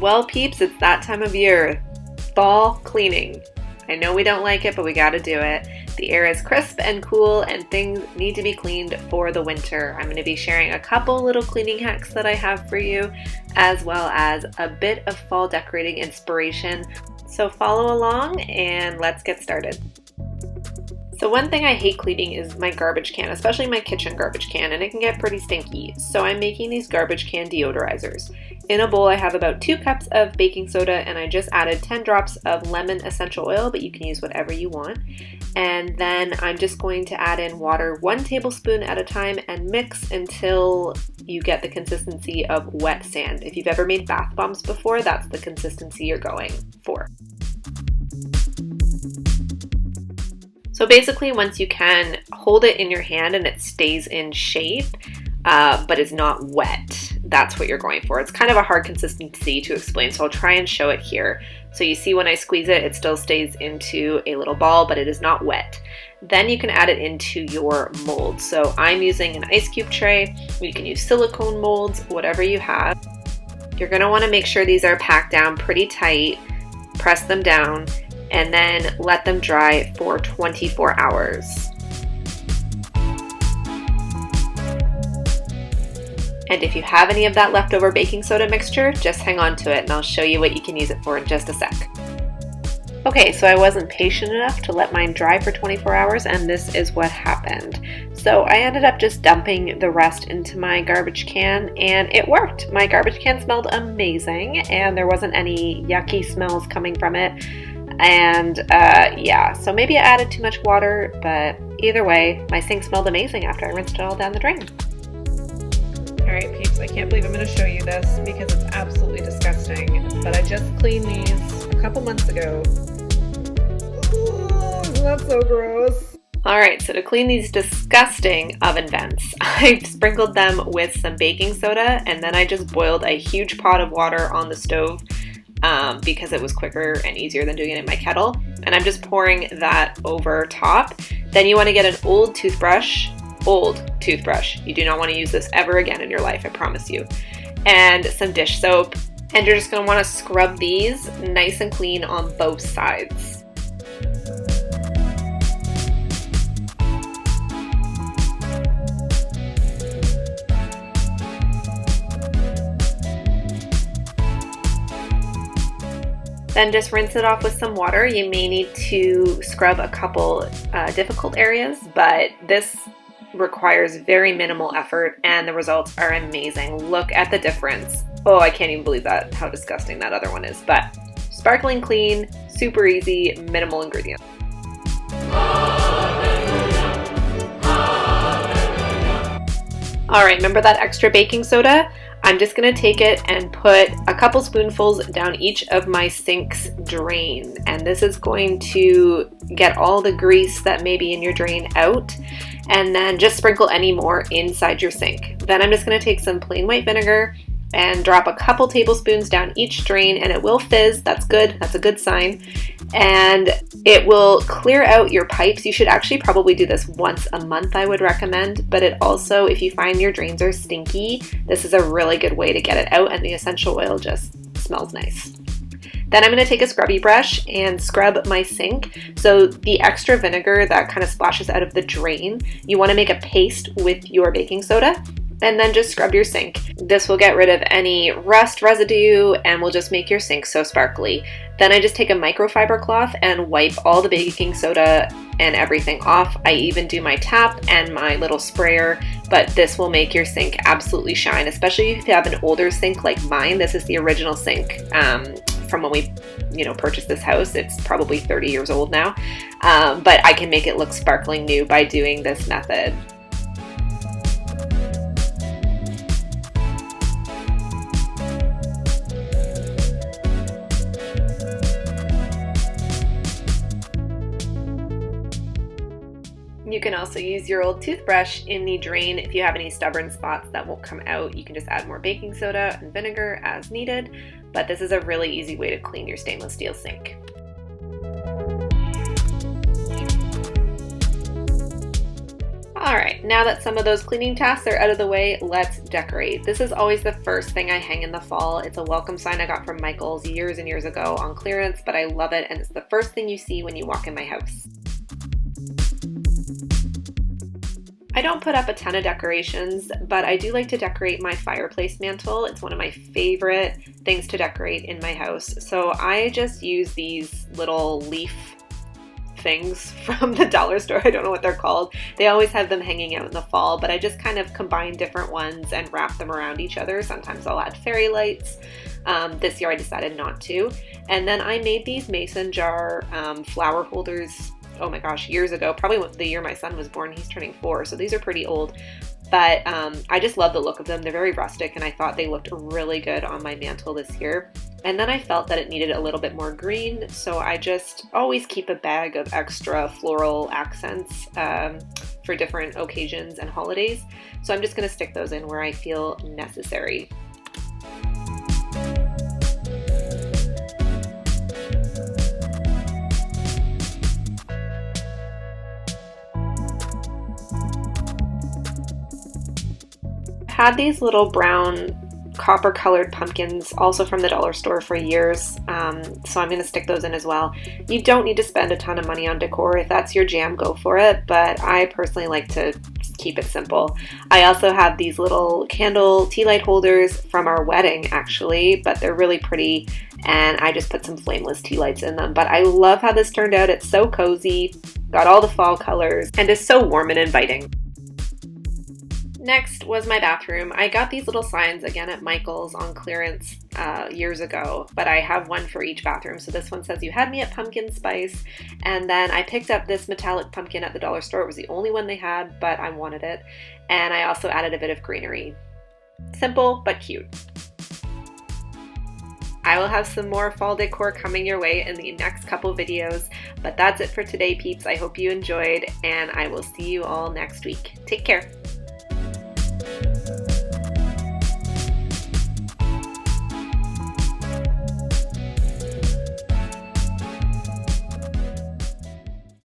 Well, peeps, it's that time of year. Fall cleaning. I know we don't like it, but we gotta do it. The air is crisp and cool and things need to be cleaned for the winter. I'm gonna be sharing a couple little cleaning hacks that I have for you, as well as a bit of fall decorating inspiration. So follow along and let's get started. So one thing I hate cleaning is my garbage can, especially my kitchen garbage can, and it can get pretty stinky. So I'm making these garbage can deodorizers. In a bowl I have about 2 cups of baking soda and I just added 10 drops of lemon essential oil, but you can use whatever you want. And then I'm just going to add in water 1 tablespoon at a time and mix until you get the consistency of wet sand. If you've ever made bath bombs before, that's the consistency you're going for. So basically, once you can, hold it in your hand and it stays in shape, but is not wet. That's what you're going for. It's kind of a hard consistency to explain, so I'll try and show it here. So you see when I squeeze it, it still stays into a little ball, but it is not wet. Then you can add it into your mold. So I'm using an ice cube tray. You can use silicone molds, whatever you have. You're gonna wanna make sure these are packed down pretty tight, press them down, and then let them dry for 24 hours. And if you have any of that leftover baking soda mixture, just hang on to it and I'll show you what you can use it for in just a sec. Okay, so I wasn't patient enough to let mine dry for 24 hours and this is what happened. So I ended up just dumping the rest into my garbage can and it worked. My garbage can smelled amazing and there wasn't any yucky smells coming from it. And yeah, so maybe I added too much water, but either way, my sink smelled amazing after I rinsed it all down the drain. All right, peeps, I can't believe I'm gonna show you this because it's absolutely disgusting, but I just cleaned these a couple months ago. Ooh, isn't that so gross? All right, so to clean these disgusting oven vents, I've sprinkled them with some baking soda and then I just boiled a huge pot of water on the stove because it was quicker and easier than doing it in my kettle. And I'm just pouring that over top. Then you wanna get an old toothbrush. You do not want to use this ever again in your life, I promise you. And some dish soap. And you're just going to want to scrub these nice and clean on both sides. Then just rinse it off with some water. You may need to scrub a couple difficult areas, but this requires very minimal effort and the results are amazing. Look at the difference. Oh, I can't even believe that, how disgusting that other one is. But sparkling clean, super easy, minimal ingredients. All right, remember that extra baking soda? I'm just gonna take it and put a couple spoonfuls down each of my sink's drain. And this is going to get all the grease that may be in your drain out. And then just sprinkle any more inside your sink. Then I'm just gonna take some plain white vinegar and drop a couple tablespoons down each drain and it will fizz. That's good, that's a good sign. And it will clear out your pipes. You should actually probably do this once a month, I would recommend, but it also, if you find your drains are stinky, this is a really good way to get it out and the essential oil just smells nice. Then I'm going to take a scrubby brush and scrub my sink. So the extra vinegar that kind of splashes out of the drain, you want to make a paste with your baking soda and then just scrub your sink. This will get rid of any rust residue and will just make your sink so sparkly. Then I just take a microfiber cloth and wipe all the baking soda and everything off. I even do my tap and my little sprayer, but this will make your sink absolutely shine, especially if you have an older sink like mine. This is the original sink from when we purchased this house. It's probably 30 years old now, but I can make it look sparkling new by doing this method. You can also use your old toothbrush in the drain if you have any stubborn spots that won't come out. You can just add more baking soda and vinegar as needed, but this is a really easy way to clean your stainless steel sink. Alright, now that some of those cleaning tasks are out of the way, let's decorate. This is always the first thing I hang in the fall. It's a welcome sign I got from Michael's years and years ago on clearance, but I love it, and it's the first thing you see when you walk in my house. I don't put up a ton of decorations, but I do like to decorate my fireplace mantle. It's one of my favorite things to decorate in my house. So I just use these little leaf things from the dollar store. I don't know what they're called. They always have them hanging out in the fall, but I just kind of combine different ones and wrap them around each other. Sometimes I'll add fairy lights. This year I decided not to. And then I made these mason jar flower holders, oh my gosh, years ago, probably the year my son was born. He's turning 4, so these are pretty old. But I just love the look of them. They're very rustic, and I thought they looked really good on my mantle this year. And then I felt that it needed a little bit more green, so I just always keep a bag of extra floral accents for different occasions and holidays. So I'm just going to stick those in where I feel necessary. Had these little brown copper colored pumpkins also from the dollar store for years, so I'm going to stick those in as well. You don't need to spend a ton of money on decor. If that's your jam, go for it, but I personally like to keep it simple. I also have these little candle tea light holders from our wedding actually, but they're really pretty, and I just put some flameless tea lights in them. But I love how this turned out. It's so cozy, got all the fall colors, and is so warm and inviting. Next was my bathroom. I got these little signs again at Michael's on clearance years ago, but I have one for each bathroom. So this one says, "You had me at pumpkin spice." And then I picked up this metallic pumpkin at the dollar store. It was the only one they had, but I wanted it. And I also added a bit of greenery. Simple, but cute. I will have some more fall decor coming your way in the next couple videos, but that's it for today, peeps. I hope you enjoyed, and I will see you all next week. Take care.